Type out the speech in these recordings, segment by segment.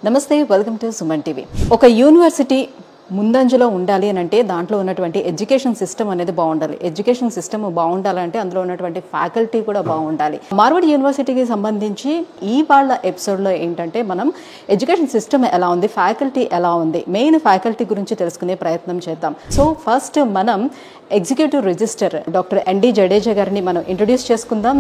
నమస్తే, welcome to Suman TV. ఒక university ముందంజలో ఉండాలి అని అంటే దాంట్లో ఉన్నటువంటి ఎడ్యుకేషన్ సిస్టమ్ అనేది బాగుండాలి. ఎడ్యుకేషన్ సిస్టమ్ బాగుండాలంటే అందులో ఉన్నటువంటి ఫ్యాకల్టీ కూడా బాగుండాలి. మార్వాడి యూనివర్సిటీకి సంబంధించి ఈ వాళ్ళ ఎపిసోడ్లో ఏంటంటే మనం ఎడ్యుకేషన్ సిస్టమ్ ఎలా ఉంది, ఫ్యాకల్టీ ఎలా ఉంది, మెయిన్ ఫ్యాకల్టీ గురించి తెలుసుకునే ప్రయత్నం చేద్దాం. సో ఫస్ట్ మనం executive register doctor ND Jadeja గారిని మనం ఇంట్రొడ్యూస్ చేసుకుందాం.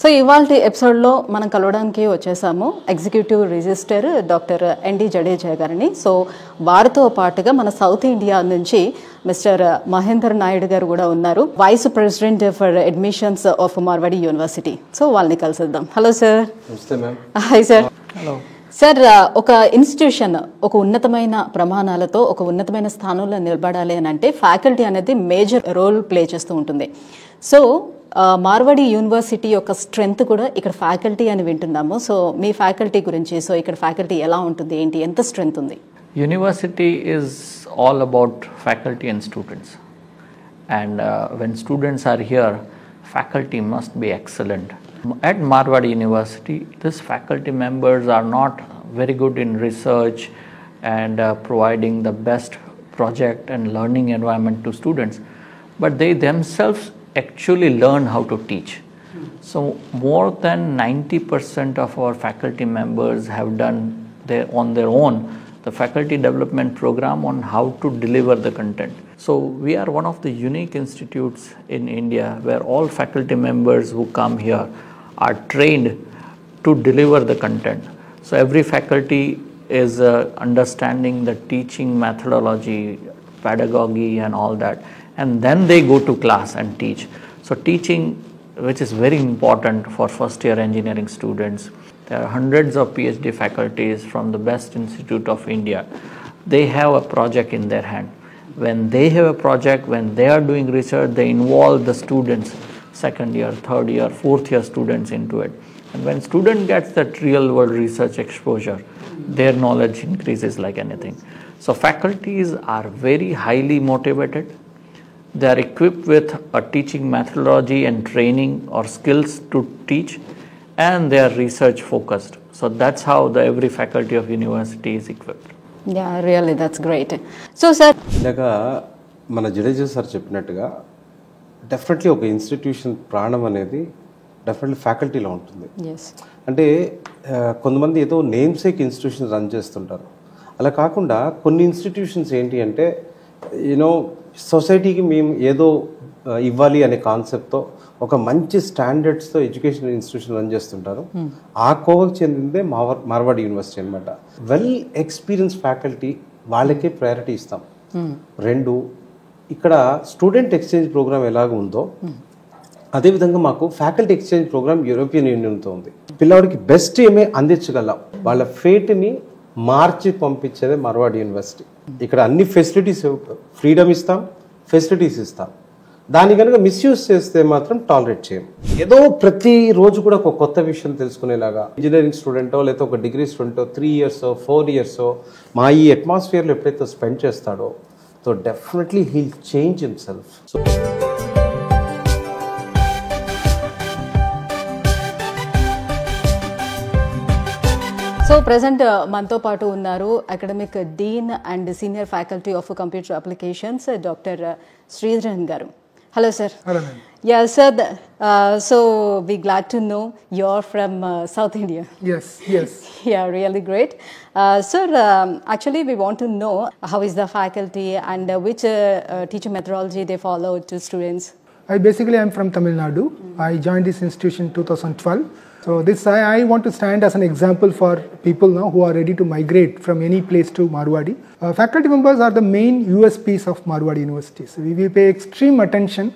సో ఇవాళ ఎపిసోడ్లో మనం కలవడానికి వచ్చేసాము executive register doctor ND Jadeja గారిని. సో వారితో పాటుగా మన సౌత్ ఇండియా నుంచి మిస్టర్ మహేందర్ నాయుడు గారు కూడా ఉన్నారు, vice president for admissions of Marwadi university. So వాళ్ళని కలిసిద్దాం. Hello sir. Hi sir. Hello sir, ఒక ఇన్స్టిట్యూషన్ ఒక ఉన్నతమైన ప్రమాణాలతో ఒక ఉన్నతమైన స్థానంలో నిలబడాలి అని అంటే ఫ్యాకల్టీ అనేది మేజర్ రోల్ ప్లే చేస్తూ ఉంటుంది. సో మార్వాడి యూనివర్సిటీ యొక్క స్ట్రెంగ్త్ కూడా ఇక్కడ ఫ్యాకల్టీ అని వింటున్నాము. సో మీ ఫ్యాకల్టీ గురించి, సో ఇక్కడ ఫ్యాకల్టీ ఎలా ఉంటుంది, ఏంటి, ఎంత స్ట్రెంగ్త్ ఉంది? University is all about faculty and students, and when students are here, faculty must be excellent. At Marwadi University, these faculty members are not very good in research and providing the best project and learning environment to students, but they themselves actually learn how to teach. So more than 90% of our faculty members have done on their own the faculty development program on how to deliver the content. So we are one of the unique institutes in India where all faculty members who come here are trained to deliver the content. So every faculty is understanding the teaching methodology, pedagogy and all that, and then they go to class and teach. So teaching, which is very important for first year engineering students. There are hundreds of PhD faculties from the best institute of India. They have a project in their hand. When they have a project, when they are doing research, they involve the students, second year, third year, fourth year students into it. And when student gets that real world research exposure, their knowledge increases like anything. So faculties are very highly motivated. They are equipped with a teaching methodology and training or skills to teach, and they are research focused. So that's how every faculty of university is equipped. Yeah, really, that's great. So sir, ఇందాక మన Jadeja sir చెప్పినట్టుగా definitely ఒక institution ప్రాణం అనేది definitely ఫ్యాకల్టీలో ఉంటుంది. అంటే కొంతమంది ఏదో నేమ్సేక్ ఇన్స్టిట్యూషన్ రన్ చేస్తుంటారు. అలా కాకుండా కొన్ని ఇన్స్టిట్యూషన్స్ ఏంటి అంటే యూనో సొసైటీకి మేము ఏదో ఇవ్వాలి అనే కాన్సెప్ట్తో ఒక మంచి స్టాండర్డ్స్తో ఎడ్యుకేషన్ ఇన్స్టిట్యూషన్ రన్ చేస్తుంటారు. ఆ కోవకు చెందిందే మార్వాడి యూనివర్సిటీ అనమాట. వెల్ ఎక్స్పీరియన్స్ ఫ్యాకల్టీ వాళ్ళకే ప్రయారిటీ ఇస్తాం. రెండు, ఇక్కడ స్టూడెంట్ ఎక్స్చేంజ్ ప్రోగ్రామ్ ఎలాగ ఉందో అదేవిధంగా మాకు ఫ్యాకల్టీ ఎక్స్చేంజ్ ప్రోగ్రామ్ యూరోపియన్ యూనియన్తో ఉంది. పిల్లవాడికి బెస్ట్ ఏమే అందించగలం, వాళ్ళ ఫేట్ని మార్చి పంపించేదే మార్వాడి యూనివర్సిటీ. ఇక్కడ అన్ని ఫెసిలిటీస్, ఫ్రీడమ్ ఇస్తాం, ఫెసిలిటీస్ ఇస్తాం. దాన్ని కనుక మిస్యూజ్ చేస్తే మాత్రం టాలరేట్ చేయం. ఏదో ప్రతిరోజు కూడా ఒక కొత్త విషయం తెలుసుకునేలాగా ఇంజనీరింగ్ స్టూడెంటో లేకపోతే ఒక డిగ్రీ స్టూడెంటో 3 years 4 years మా ఈ అట్మాస్ఫియర్లో ఎప్పుడైతే స్పెండ్ చేస్తాడో so definitely heal change himself. So present మనతో పాటు ఉన్నారు academic dean and senior faculty of computer applications doctor Sridharan garu. Hello sir. Yeah, sir. So we glad to know you're from South India. Yes. Yeah, really great. Sir, actually we want to know how is the faculty and which teaching methodology they follow to students. I am from Tamil Nadu. I joined this institution in 2012. So this I want to stand as an example for people now who are ready to migrate from any place to Marwadi. Faculty members are the main USPs of Marwadi University. So we pay extreme attention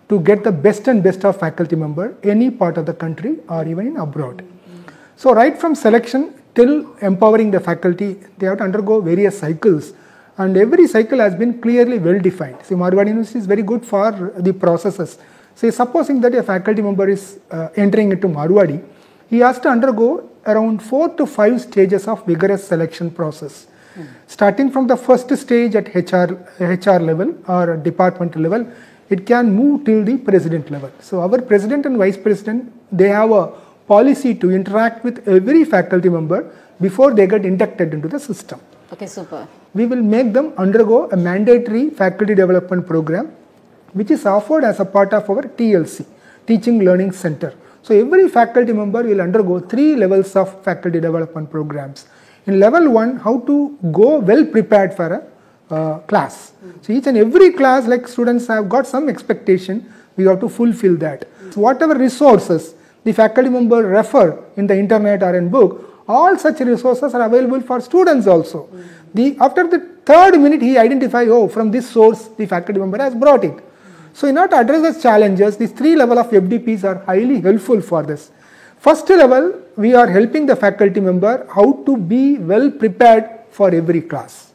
to get the best and best of faculty member any part of the country or even in abroad. So right from selection till empowering the faculty, they have to undergo various cycles, and every cycle has been clearly well defined. See, Marwadi University is very good for the processes. Say supposing that a faculty member is entering into Marwadi, he has to undergo around 4 to 5 stages of vigorous selection process. Starting from the first stage at HR level or department level, it can move till the president level. So our president and vice president, they have a policy to interact with every faculty member before they get inducted into the system. Okay, super. We will make them undergo a mandatory faculty development program, which is offered as a part of our TLC, Teaching Learning Center. So every faculty member will undergo 3 levels of faculty development programs. In level 1, how to go well prepared for a class. So each and every class, like students have got some expectation, we have to fulfill that. So whatever resources the faculty member refer in the internet or in book, all such resources are available for students also. After the 3rd minute, he identifies, oh, from this source the faculty member has brought it. So in order to address these challenges, these 3 levels of FDPs are highly helpful for this. First level, we are helping the faculty member how to be well prepared for every class.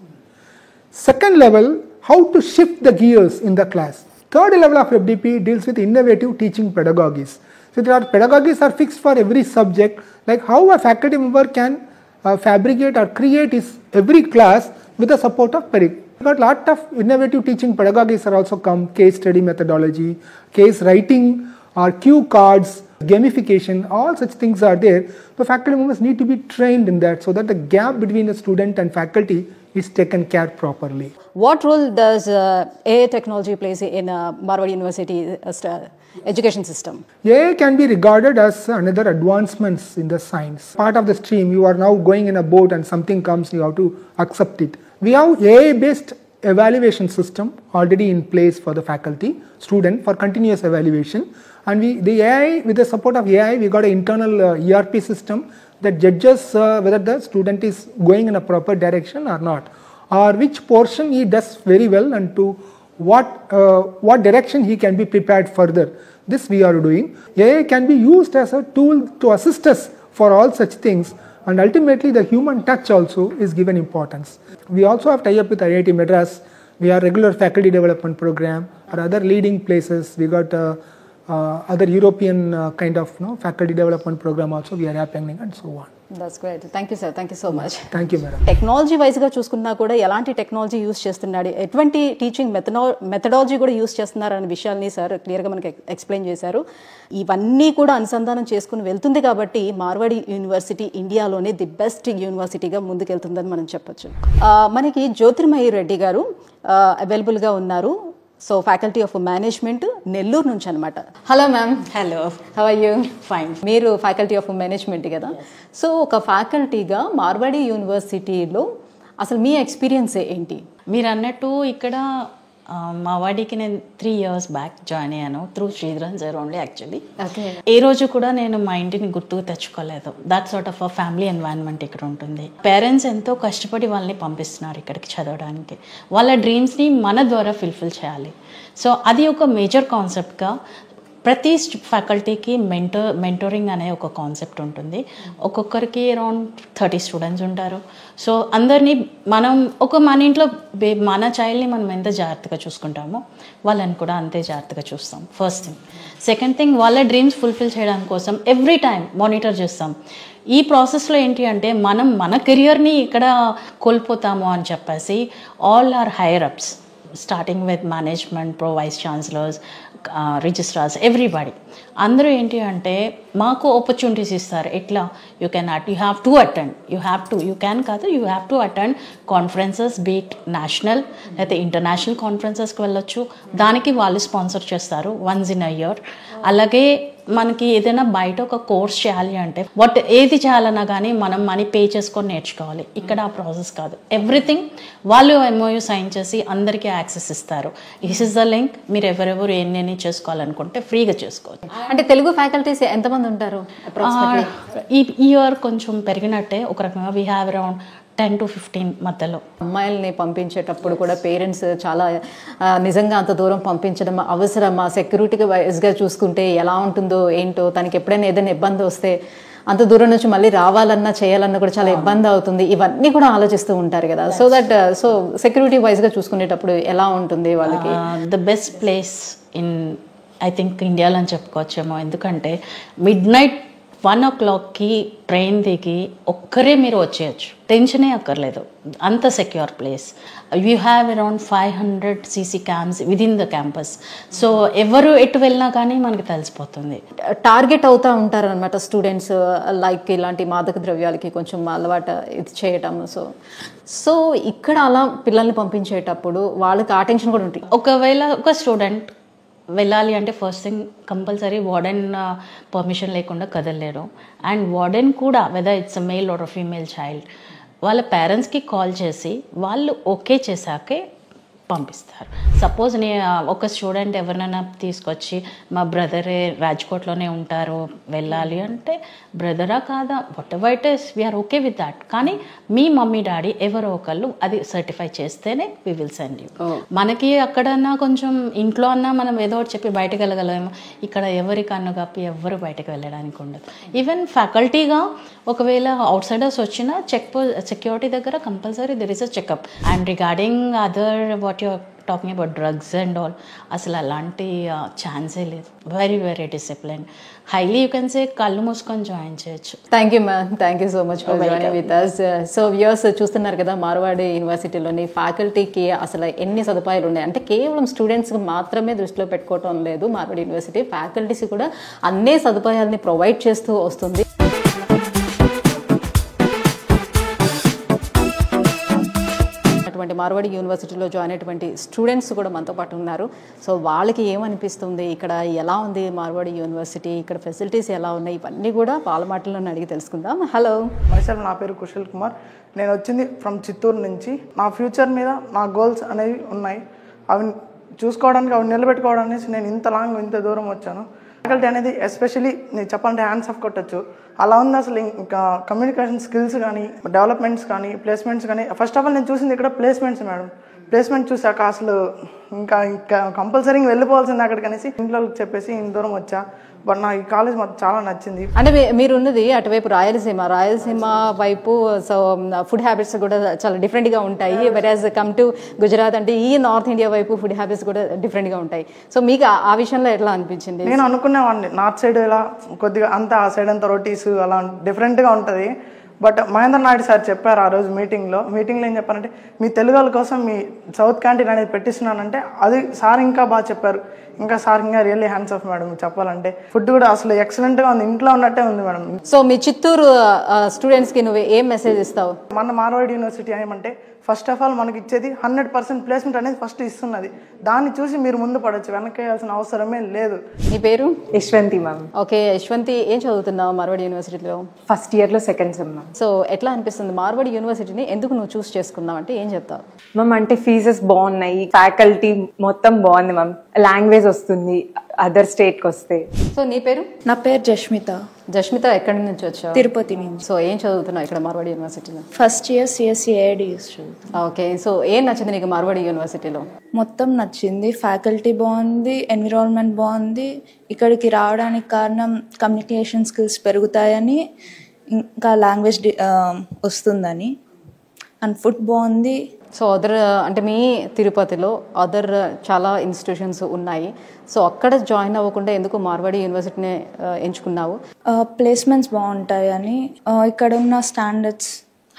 Second level, how to shift the gears in the class. Third level of FDP deals with innovative teaching pedagogies. So there are pedagogies are fixed for every subject, like how a faculty member can fabricate or create every class with the support of pedagogy. But a lot of innovative teaching pedagogies are also come, case study methodology, case writing or cue cards, gamification, all such things are there. The faculty members need to be trained in that so that the gap between the student and faculty is taken care properly. What role does AI technology plays in Marwadi University education system? AI can be regarded as another advancements in the science. Part of the stream, you are now going in a boat and something comes, you have to accept it. We have AI-based evaluation system already in place for the faculty, student for continuous evaluation. And the AI, with the support of AI, we got an internal ERP system that judges whether the student is going in a proper direction or not, or which portion he does very well and to what direction he can be prepared further. This we are doing. AI can be used as a tool to assist us for all such things, and ultimately the human touch also is given importance. We also have tie-up with IIT Madras. We have regular faculty development program or other leading places. We got other European kind of faculty development program also we are happening and so on. That's great. Thank you, sir. Thank you so much. Thank you, madam. Technology వైజ్గా చూసుకున్నా కూడా ఎలాంటి technology use చేస్తున్నాడు, ఎటువంటి teaching methodology కూడా use చేస్తున్నారు అనే విషయాల్ని సార్ క్లియర్గా మనకి ఎక్స్ప్లెయిన్ చేశారు. ఇవన్నీ కూడా అనుసంధానం చేసుకుని వెళ్తుంది కాబట్టి మార్వాడి యూనివర్సిటీ ఇండియాలోనే ది బెస్ట్ యూనివర్సిటీగా ముందుకెళ్తుందని మనం చెప్పొచ్చు. మనకి జ్యోతిర్మయి రెడ్డి గారు అవైలబుల్గా ఉన్నారు. So faculty of management Nellore నుంచి అనమాట. Hello ma'am. Hello, how are you? Fine. మీరు ఫ్యాకల్టీ ఆఫ్ మేనేజ్మెంట్ కదా. సో ఒక ఫ్యాకల్టీగా మార్వాడి యూనివర్సిటీలో అసలు మీ ఎక్స్పీరియన్స్ ఏంటి? మీరు అన్నట్టు ఇక్కడ మా వాడికి నేను 3 years బ్యాక్ జాయిన్ అయ్యాను through Sridharan sir only. Actually ఏ రోజు కూడా నేను మా ఇంటిని గుర్తుకు తెచ్చుకోలేదు. That sort of family environment ఇక్కడ ఉంటుంది. పేరెంట్స్ ఎంతో కష్టపడి వాళ్ళని పంపిస్తున్నారు ఇక్కడికి చదవడానికి. వాళ్ళ డ్రీమ్స్ని మన ద్వారా ఫుల్ఫిల్ చేయాలి. సో అది ఒక మేజర్ కాన్సెప్ట్గా ప్రతి ఫ్యాకల్టీకి మెంటోరింగ్ అనే ఒక కాన్సెప్ట్ ఉంటుంది. ఒక్కొక్కరికి అరౌండ్ 30 స్టూడెంట్స్ ఉంటారు. సో అందరినీ మనం మన ఇంట్లో మన చైల్డ్ని మనం ఎంత జాగ్రత్తగా చూసుకుంటామో వాళ్ళని కూడా అంతే జాగ్రత్తగా చూస్తాం. First thing. సెకండ్ థింగ్, వాళ్ళ డ్రీమ్స్ ఫుల్ఫిల్ చేయడం కోసం ఎవ్రీ టైం మానిటర్ చేస్తాం. ఈ ప్రాసెస్లో ఏంటి అంటే మనం మన కెరియర్ని ఇక్కడ కోల్పోతాము అని చెప్పేసి all our higher ups starting with management, vice chancellors, registrars, everybody అందరూ ఏంటి అంటే మాకు ఆపర్చునిటీస్ ఇస్తారు. ఎట్లా you have to attend, you have to attend conferences, be it national లేకపోతే ఇంటర్నేషనల్ కాన్ఫరెన్సెస్కి వెళ్ళొచ్చు. దానికి వాళ్ళు స్పాన్సర్ చేస్తారు వన్స్ ఇన్ అ ఇయర్. అలాగే మనకి ఏదైనా బయట ఒక కోర్స్ చేయాలి అంటే ఏది చేయాలన్నా కానీ మనం మనీ పే చేసుకొని నేర్చుకోవాలి. ఇక్కడ ఆ ప్రాసెస్ కాదు. ఎవ్రీథింగ్ వాళ్ళు MOU సైన్ చేసి అందరికీ యాక్సెస్ ఇస్తారు. This is the link. మీరు ఎవరెవరు ఎన్ని చేసుకోవాలనుకుంటే ఫ్రీగా చేసుకోవచ్చు. అంటే తెలుగు ఫ్యాకల్టీస్ ఎంతమంది ఉంటారు? ఈ ఇయర్ కొంచెం పెరిగినట్టే ఒక రకంగా. వీ హ్యావ్ అరౌండ్ 10 to 15 మధ్యలో. అమ్మాయిల్ని పంపించేటప్పుడు కూడా పేరెంట్స్ చాలా నిజంగా అంత దూరం పంపించడం అవసరమా? సెక్యూరిటీ వైజ్గా చూసుకుంటే ఎలా ఉంటుందో ఏంటో, తనకి ఎప్పుడైనా ఏదైనా ఇబ్బంది వస్తే అంత దూరం నుంచి మళ్ళీ రావాలన్నా చేయాలన్నా కూడా చాలా ఇబ్బంది అవుతుంది. ఇవన్నీ కూడా ఆలోచిస్తూ ఉంటారు కదా. సో సెక్యూరిటీ వైజ్గా చూసుకునేటప్పుడు ఎలా ఉంటుంది వాళ్ళకి? The best place in I think ఇండియాలో అని చెప్పుకోవచ్చేమో. ఎందుకంటే మిడ్ నైట్ 1 o'clockకి ట్రైన్ దిగి ఒక్కరే మీరు వచ్చేయచ్చు, టెన్షనే అక్కర్లేదు, అంత secure place. You have around 500 CC cams within the campus. So ఎవరు ఎటు వెళ్ళినా కానీ మనకి తెలిసిపోతుంది. టార్గెట్ అవుతూ ఉంటారు అనమాట స్టూడెంట్స్, లైక్ ఇలాంటి మాదక ద్రవ్యాలకి కొంచెం అలవాటు ఇది చేయటం. సో ఇక్కడ అలా పిల్లల్ని పంపించేటప్పుడు వాళ్ళకి ఆ టెన్షన్ కూడా ఉంటుంది. ఒకవేళ ఒక స్టూడెంట్ వెళ్ళాలి అంటే first thing compulsory warden permission లేకుండా కదలలేరు. అండ్ వార్డెన్ కూడా whether it's a male or a female child వాళ్ళ పేరెంట్స్కి కాల్ చేసి వాళ్ళు ఓకే చేశాకే పంపిస్తారు. సపోజ్ ఒక స్టూడెంట్ ఎవరినైనా తీసుకొచ్చి మా బ్రదరే రాజ్కోట్లోనే ఉంటారు వెళ్ళాలి అంటే, బ్రదరా కాదా whatever it is we are okay with that. కానీ మీ మమ్మీ డాడీ ఎవరో ఒకళ్ళు అది సర్టిఫై చేస్తేనే వి విల్ సెండ్ యూ. మనకి అక్కడన్నా కొంచెం ఇంట్లో అన్నా మనం ఏదో ఒకటి చెప్పి బయటకు వెళ్ళగలమేమో, ఇక్కడ ఎవరి కన్ను కప్పి ఎవరు బయటకు వెళ్ళడానికి ఉండదు. ఈవెన్ ఫ్యాకల్టీగా ఒకవేళ అవుట్ సైడర్స్ వచ్చినా సెక్యూరిటీ దగ్గర compulsory there is a checkup. And regarding other what you're talking about drugs and all, అసలు అలాంటి ఛాన్సే లేదు. Very very discipline, highly you can say కళ్ళు మూసుకొని జాయిన్ చేయొచ్చు. Thank you ma'am, thank you so much for joining with us. So viewers చూస్తున్నారు కదా, మార్వాడి యూనివర్సిటీలోని ఫ్యాకల్టీకి అసలు ఎన్ని సదుపాయాలు ఉన్నాయి అంటే కేవలం స్టూడెంట్స్కి మాత్రమే దృష్టిలో పెట్టుకోవటం లేదు. మార్వాడి యూనివర్సిటీ ఫ్యాకల్టీస్ కూడా అన్ని సదుపాయాలని ప్రొవైడ్ చేస్తూ వస్తుంది. మార్వాడి యూనివర్సిటీలో జాయిన్ అయినటువంటి స్టూడెంట్స్ కూడా మనతో పాటు ఉన్నారు. సో వాళ్ళకి ఏమనిపిస్తుంది, ఇక్కడ ఎలా ఉంది మార్వాడి యూనివర్సిటీ, ఇక్కడ ఫెసిలిటీస్ ఎలా ఉన్నాయి, ఇవన్నీ కూడా వాళ్ళ మాటల్లో అడిగి తెలుసుకుందాం. హలో మైసెల్ఫ్, నా పేరు కుశల్ కుమార్. నేను వచ్చింది ఫ్రమ్ చిత్తూరు నుంచి. నా ఫ్యూచర్ మీద నా గోల్స్ అనేవి ఉన్నాయి. అవి చూసుకోవడానికి, అవి నిలబెట్టుకోవడానికి నేను ఇంత దూరం వచ్చాను. ఫ్యాకల్టీ అనేది ఎస్పెషలీ నేను చెప్పాలంటే హ్యాండ్స్ ఆఫ్ కొట్టచ్చు అలా ఉంది. అసలు ఇంకా కమ్యూనికేషన్ స్కిల్స్ కానీ, డెవలప్మెంట్స్ కానీ, ప్లేస్మెంట్స్ కానీ, ఫస్ట్ ఆఫ్ ఆల్ నేను చూసింది ఇక్కడ ప్లేస్మెంట్స్ మేడం. ప్లేస్మెంట్ చూసాక అసలు ఇంకా కంపల్సరీ వెళ్ళిపోవాల్సింది అక్కడికి అనేసి ఇంట్లో చెప్పేసి ఇంత దూరం వచ్చా. బట్ నాకు ఈ కాలేజ్ మాకు చాలా నచ్చింది. అంటే మీరు ఉన్నది అటువైపు రాయలసీమ వైపు. సో ఫుడ్ హ్యాబిట్స్ కూడా చాలా డిఫరెంట్గా ఉంటాయి. వెరాజ్ కమ్ టు గుజరాత్ అంటే ఈ నార్త్ ఇండియా వైపు ఫుడ్ హ్యాబిట్స్ కూడా డిఫరెంట్గా ఉంటాయి. సో మీకు ఆ విషయంలో ఎట్లా అనిపించింది? నేను అనుకునేవాడిని నార్త్ సైడ్ ఇలా కొద్దిగా అంతా ఆ సైడ్ అంతా రొటీస్ అలా డిఫరెంట్గా ఉంటుంది. బట్ మహేంద్ర నాయుడు సార్ చెప్పారు ఆ రోజు మీటింగ్లో ఏం చెప్పారంటే, మీ తెలుగు వాళ్ళ కోసం మీ సౌత్ క్యాంటీన్ అనేది పెట్టిస్తున్నానంటే అది సార్ ఇంకా బాగా చెప్పారు. ఇంకా సార్ ఇంకా రియల్లీ హ్యాండ్స్ ఆఫ్ మేడం. చెప్పాలంటే ఫుడ్ కూడా అసలు ఎక్సలెంట్గా ఉంది, ఇంట్లో ఉన్నట్టే ఉంది మేడం. సో మీ చిత్తూరు స్టూడెంట్స్కి నువ్వు ఏం మెసేజ్ ఇస్తావు? మన మార్వాడి యూనివర్సిటీ ఏమంటే ఫస్ట్ ఆఫ్ ఆల్ మనకి ఇచ్చేది 100% ప్లేస్మెంట్ అనేది ఫస్ట్ ఇస్తున్నది. దాన్ని చూసి మీరు ముందు పడవచ్చు, వెనకేయాల్సిన అవసరమే లేదు. నీ పేరు? యశ్వంతి మ్యామ్. ఓకే యశ్వంతి, ఏం చదువుతున్నావు మార్వాడి యూనివర్సిటీలో? ఫస్ట్ ఇయర్లో సెకండ్ సెమ్ మ్యామ్. సో ఎట్లా అనిపిస్తుంది మార్వాడి యూనివర్సిటీని ఎందుకు నువ్వు చూస్ చేసుకున్నావు అంటే ఏం చెప్తావు? మ్యామ్ అంటే ఫీజెస్ బాగున్నాయి, ఫ్యాకల్టీ మొత్తం బాగుంది మ్యామ్, లాంగ్వేజ్ వస్తుంది అదర్ స్టేట్కి వస్తే. సో నీ పేరు? నా పేరు జష్మిత. జష్మిత, ఎక్కడి నుంచి వచ్చావు? తిరుపతి నుంచి. సో ఏం చదువుతున్నావు ఇక్కడ మార్వాడి యూనివర్సిటీలో? First year CSC AIDS. Okay, so ఏం నచ్చింది నీకు మార్వాడి యూనివర్సిటీలో? మొత్తం నచ్చింది. ఫ్యాకల్టీ బాగుంది, ఎన్విరాన్మెంట్ బాగుంది. ఇక్కడికి రావడానికి కారణం కమ్యూనికేషన్ స్కిల్స్ పెరుగుతాయని, ఇంకా లాంగ్వేజ్ వస్తుందని, అండ్ ఫుడ్ బాగుంది. సో అదర్ అంటే మీ తిరుపతిలో అదర్ చాలా ఇన్స్టిట్యూషన్స్ ఉన్నాయి. సో అక్కడ జాయిన్ అవ్వకుండా ఎందుకు మార్వాడి యూనివర్సిటీని ఎంచుకున్నావు? ప్లేస్మెంట్స్ బాగుంటాయి అని, ఇక్కడ ఉన్న స్టాండర్డ్స్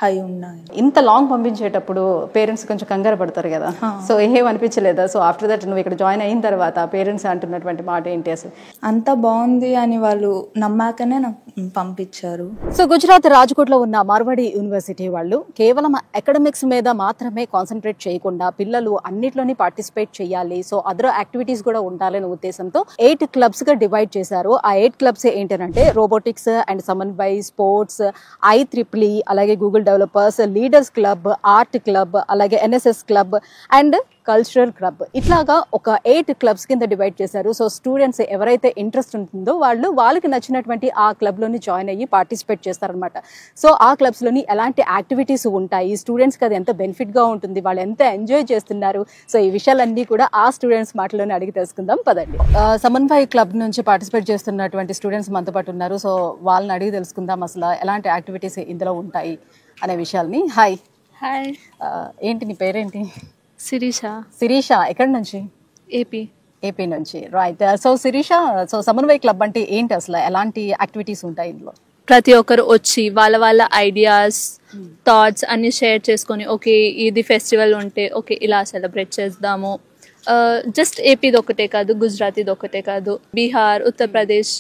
హై ఉన్నాయి. ఇంత లాంగ్ పంపించేటప్పుడు పేరెంట్స్ కొంచెం కంగారు పడతారు కదా, సో ఏం అనిపించలేదా? సో ఆఫ్టర్ దట్ నువ్వు ఇక్కడ జాయిన్ అయిన తర్వాత పేరెంట్స్ అంటున్నటువంటి మాట ఏంటి అసలు? అంతా బాగుంది అని వాళ్ళు నమ్మాకనే నాకు పంపించారు. సో గుజరాత్ రాజ్కోట్లో ఉన్న మార్వాడి యూనివర్సిటీ వాళ్ళు కేవలం అకాడమిక్స్ మీద మాత్రమే కాన్సన్ట్రేట్ చేయకుండా పిల్లలు అన్నిట్లోని పార్టిసిపేట్ చేయాలి, సో అదర్ యాక్టివిటీస్ కూడా ఉండాలనే ఉద్దేశంతో 8 క్లబ్స్ గా డివైడ్ చేశారు. ఆ 8 క్లబ్స్ ఏంటంటే robotics and Samanvay, sports, IEEE, అలాగే Google developers, leaders club, art club, అలాగే NSS club and cultural club. ఇట్లాగా ఒక 8 క్లబ్స్ కింద డివైడ్ చేశారు. సో స్టూడెంట్స్ ఎవరైతే ఇంట్రెస్ట్ ఉంటుందో వాళ్ళకి నచ్చినటువంటి ఆ క్లబ్ లోని జాయిన్ అయ్యి పార్టిసిపేట్ చేస్తారనమాట. సో ఆ క్లబ్స్ లోని ఎలాంటి యాక్టివిటీస్ ఉంటాయి, స్టూడెంట్స్కి అది ఎంత బెనిఫిట్ గా ఉంటుంది, వాళ్ళు ఎంత ఎంజాయ్ చేస్తున్నారు, సో ఈ విషయాలన్నీ కూడా ఆ స్టూడెంట్స్ మాటలోనే అడిగి తెలుసుకుందాం పదండి. సమన్వయ్ క్లబ్ నుంచి పార్టిసిపేట్ చేస్తున్నటువంటి స్టూడెంట్స్ మనతో పాటు ఉన్నారు. సో వాళ్ళని అడిగి తెలుసుకుందాం అసలు ఎలాంటి యాక్టివిటీస్ ఇందులో ఉంటాయి అనే విషయాల్ని. హాయ్. హాయ్. ఏంటి నీ పేరేంటి? శిరీష. శిరీష, ఎక్కడి నుంచి? ఏపీ. ఏపీ నుంచి, రైట్. సో శిరీష, సో సమన్వయ క్లబ్ అంటే ఏంటి అసలు, ఎలాంటి యాక్టివిటీస్ ఉంటాయి ఇందులో? ప్రతి ఒక్కరు వచ్చి వాళ్ళ ఐడియాస్ థాట్స్ అన్ని షేర్ చేసుకొని ఓకే ఇది ఫెస్టివల్ ఉంటే ఓకే ఇలా సెలబ్రేట్ చేద్దాము. జస్ట్ ఏపీది ఒకటే కాదు, గుజరాతీది ఒకటే కాదు, బీహార్, ఉత్తరప్రదేశ్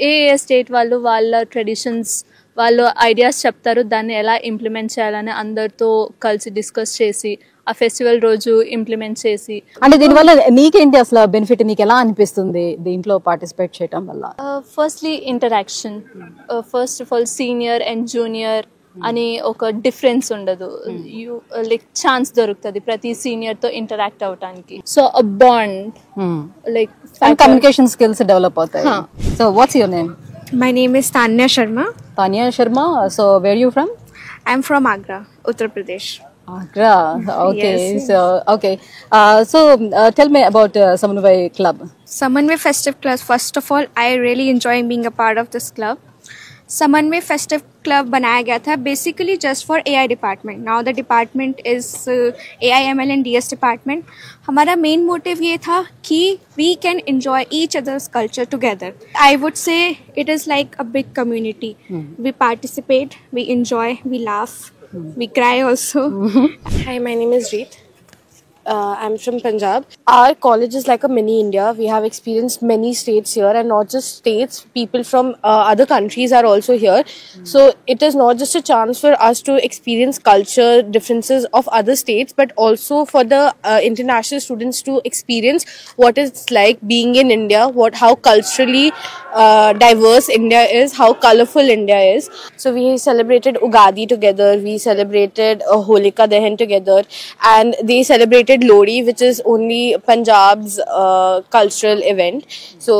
ఏ స్టేట్ వాళ్ళు వాళ్ళ ట్రెడిషన్స్ వాళ్ళు ఐడియాస్ చెప్తారు, దాన్ని ఎలా ఇంప్లిమెంట్ చేయాలని అందరితో కలిసి డిస్కస్ చేసి ఆ ఫెస్టివల్ రోజు ఇంప్లిమెంట్ చేసి. అంటే దీనివల్ల నీకేంటి అసలు బెనిఫిట్, నీకు ఎలా అనిపిస్తుంది దీంట్లో పార్టిసిపేట్ చేయడం వల్ల? Firstly interaction, first of all senior and junior అని ఒక డిఫరెన్స్ ఉండదు. యూ లైక్ ఛాన్స్ దొరుకుతుంది ప్రతి సీనియర్ తో ఇంటరాక్ట్ అవడానికి. So a bond like communication skills develop అవుతాయి. So what's your name? My name is Tanya Sharma. Tanya Sharma. So where are you from? I'm from Agra, Uttar Pradesh. Agra. Okay. Yes. So okay. Tell me about Samanvay Club. Samanvay Festive Club. First of all, I really enjoy being a part of this club. Samanvay festive club बनाया गया था basically just for AI department. Now the department is AI ML and DS department. हमारा main motive ये था कि we can enjoy each others culture together. I would say it is like a big community. We participate, we enjoy, we laugh, we cry also. Hi, my name is Reet. I'm from Punjab. Our college is like a mini India. We have experienced many states here, and not just states, people from other countries are also here. So it is not just a chance for us to experience culture differences of other states, but also for the international students to experience what it's like being in India, how culturally diverse India is, how colorful India is. So we celebrated Ugadi together, we celebrated Holika Dahan together, and they celebrated Lodi, which is only Punjab's cultural event. So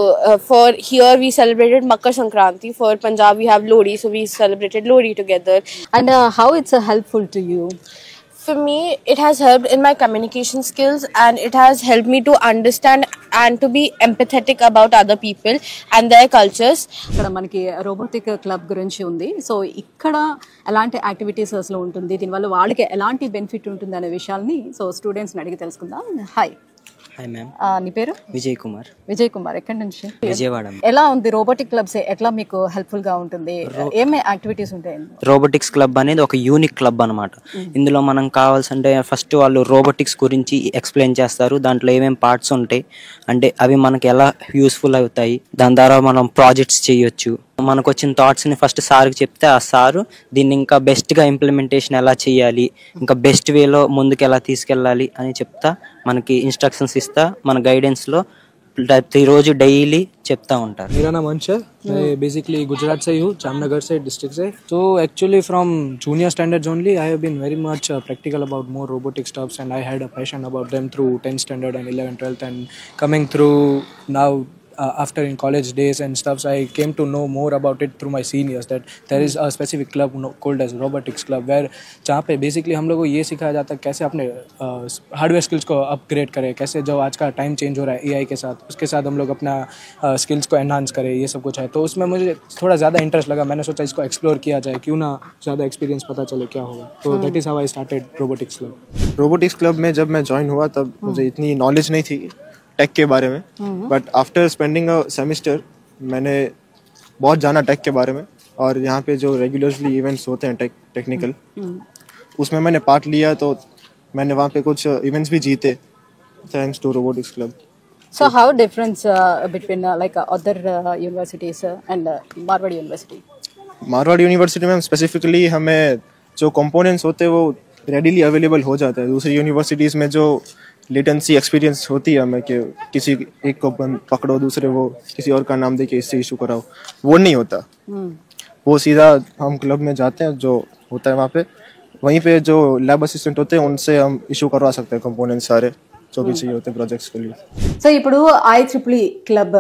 for here we celebrated Makar Sankranti. For Punjab we have Lodi, so we celebrated Lodi together. And how it's helpful to you? For me, it has helped in my communication skills, and it has helped me to understand and to be empathetic about other people and their cultures. ఇక్కడ మనకి robotic club గురించి ఉంది. So ఇక్కడ ఎలాంటి activities అసలు ఉంటుంది, దీనివల్ల వాళ్ళకి ఎలాంటి బెనిఫిట్ ఉంటుంది అనే విషయాల్ని సో స్టూడెంట్స్ని అడిగి తెలుసుకుందాం. హాయ్. Hi ma'am. నీ పేరు? విజయ్ కుమార్. విజయ్ కుమార్, ఎక్కడి నుంచి? విజయవాడ. ఎలా ఉంది రోబోటిక్ క్లబ్స్, ఎట్లా మీకు హెల్ప్ఫుల్ గా ఉంటుంది, ఏమే యాక్టివిటీస్ ఉంటాయి? రోబోటిక్స్ క్లబ్ అనేది ఒక యూనిక్ క్లబ్ అనమాట. ఇందులో మనం కావాల్సింటే ఫస్ట్ వాళ్ళు రోబోటిక్స్ గురించి ఎక్స్ప్లెయిన్ చేస్తారు, దాంట్లో ఏమేమి పార్ట్స్ ఉంటాయి అంటే అవి మనకి ఎలా యూస్ఫుల్ అవుతాయి, దాని ద్వారా మనం ప్రాజెక్ట్స్ చేయొచ్చు. మనకు వచ్చిన థాట్స్ని ఫస్ట్ సార్కి చెప్తే ఆ సారు దీన్ని ఇంకా బెస్ట్గా ఇంప్లిమెంటేషన్ ఎలా చేయాలి, ఇంకా బెస్ట్ వేలో ముందుకు ఎలా తీసుకెళ్ళాలి అని చెప్తా మనకి ఇన్స్ట్రక్షన్స్ ఇస్తా మన గైడెన్స్లో ప్రతిరోజు డైలీ చెప్తా ఉంటారు. मेरा नाम अंश है, मैं बेसिकली गुजरात से ही हूँ, जामनगर से डिस्ट्रिक्ट से. So actually from junior standards only I have been very much practical about more robotic stuffs, and I had a passion about them through 10th standard and 11th 12th, and coming through now after in college days and stuff, so I came to know more about it through my seniors that there is a specific club called as robotics club, where जहाँ पे basically हम लोगों को ये सिखाया जाता है कैसे अपने हार्डवेयर स्किल्स को अपग्रेड करें, कैसे जो आज का टाइम चेंज हो रहा है AI के साथ, उसके साथ हम लोग अपना स्किल्स को एनहांस करें, ये सब कुछ है. तो उसमें मुझे थोड़ा ज़्यादा इंटरेस्ट लगा, मैंने सोचा इसको एक्सप्लोर किया जाए, क्यों ना ज़्यादा एक्सपीरियंस पता चले क्या होगा. तो that is how I started robotics club. Robotics club में जब मैं ज्वाइन हुआ तब मुझे इतनी नॉलेज नहीं थी टेक के बारे में, but after spending a semester मैंने बहुत जाना टेक के बारे में, और यहाँ पे जो रेगुलरली इवेंट्स होते हैं टेक्निकल उसमें मैंने पार्ट लिया, तो मैंने वहाँ पे कुछ इवेंट्स भी जीते thanks to robotics club. So how difference between like other universities and Marwadi University? Marwar university में स्पेसिफिकली हमें जो कंपोनेंट्स होते हैं वो रेडीली अवेलेबल हो जाता है. दूसरी यूनिवर्सिटीज़ में जो लेटेंसी एक्सपीरियंस होती है हमें कि किसी एक को पकड़ो, दूसरे वो किसी और का नाम दे के इससे इशू कराओ, वो नहीं होता. वो सीधा हम क्लब में जाते हैं, जो होता है वहाँ पे, वहीं पे जो लैब असिस्टेंट होते हैं उनसे हम इशू करवा सकते हैं कंपोनेंट सारे जो भी चाहिए होते प्रोजेक्ट्స్ के लिए. సో ఇప్పుడు IEEE క్లబ్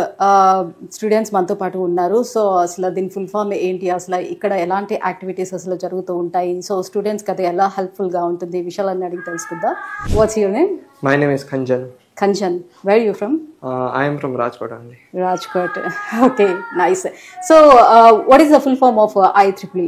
స్టూడెంట్స్ మనతో పాటు ఉన్నారు. సో అసలు దీని ఫుల్ ఫామ్ ఏంటి, అసలు ఇక్కడ ఎలాంటి యాక్టివిటీస్ అసలు జరుగుతూ ఉంటాయి, సో స్టూడెంట్స్కి అది ఎలా హెల్ప్ఫుల్గా ఉంటుంది, ఈ విషయాలన్నీ అడిగి తెలుసుకుందాం. Watts your name? My name is Kanjan. Kanjan. Where are you from? I am from Rajkot only. Rajkot. Okay, nice. So what is the full form of IEEE?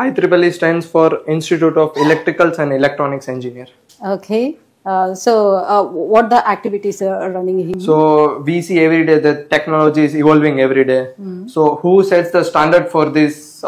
IEEE stands for Institute of Electricals and Electronics Engineer. Okay. What the activities are running here? So we see every day that technology is evolving every day. So who sets the standard for these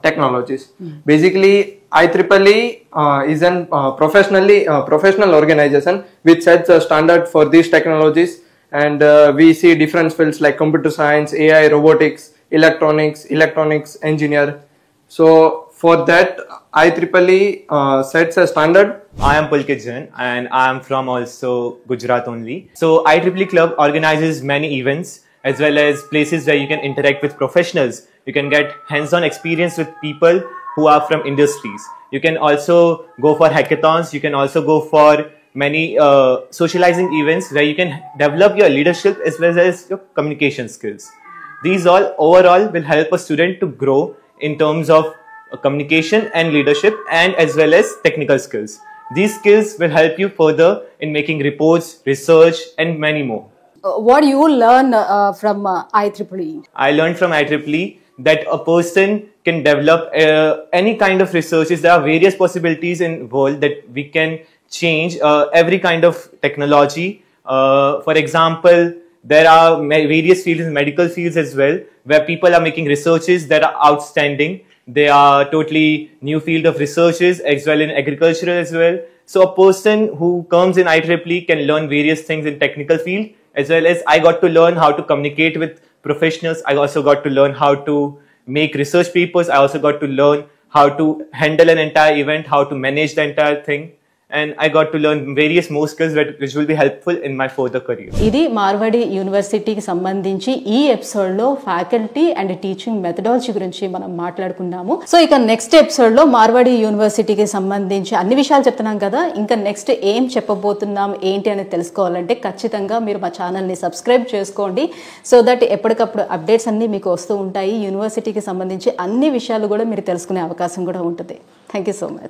technologies? Basically, IEEE is an professional organization which sets the standard for these technologies, and we see different fields like computer science, AI, robotics, electronics engineer. So for that, IEEE sets a standard. I am Pulkit Jain and I am from also Gujarat only. So IEEE Club organizes many events as well as places where you can interact with professionals. You can get hands-on experience with people who are from industries. You can also go for hackathons. You can also go for many socializing events where you can develop your leadership as well as your communication skills. These all overall will help a student to grow in terms of communication and leadership and as well as technical skills. These skills will help you further in making reports, research and many more. What do you learn from IEEE? I learned from IEEE that a person can develop any kind of researches. There are various possibilities in the world that we can change every kind of technology. For example, there are various fields in medical fields as well where people are making researches that are outstanding. They are totally new field of researches as well in agriculture as well. So a person who comes in IEEE can learn various things in technical field, as well as I got to learn how to communicate with professionals. I also got to learn how to make research papers. I also got to learn how to handle an entire event, how to manage the entire thing. And I got to learn various more skills which will be helpful in my further career. ఇది మార్వాడి యూనివర్సిటీకి సంబంధించి ఈ episode లో faculty and teaching methodology గురించి మనం మాట్లాడుకున్నాము. So ఇక next episode లో మార్వాడి యూనివర్సిటీకి సంబంధించి అన్ని విషయాలు చెప్తున్నాం కదా, ఇంకా నెక్స్ట్ ఏం చెప్పబోతున్నాం ఏంటి అనేది తెలుసుకోవాలంటే ఖచ్చితంగా మీరు మా ఛానల్ని సబ్స్క్రైబ్ చేసుకోండి. సో దట్ ఎప్పటికప్పుడు అప్డేట్స్ అన్ని మీకు వస్తూ ఉంటాయి. యూనివర్సిటీకి సంబంధించి అన్ని విషయాలు కూడా మీరు తెలుసుకునే అవకాశం కూడా ఉంటుంది. Thank you so much.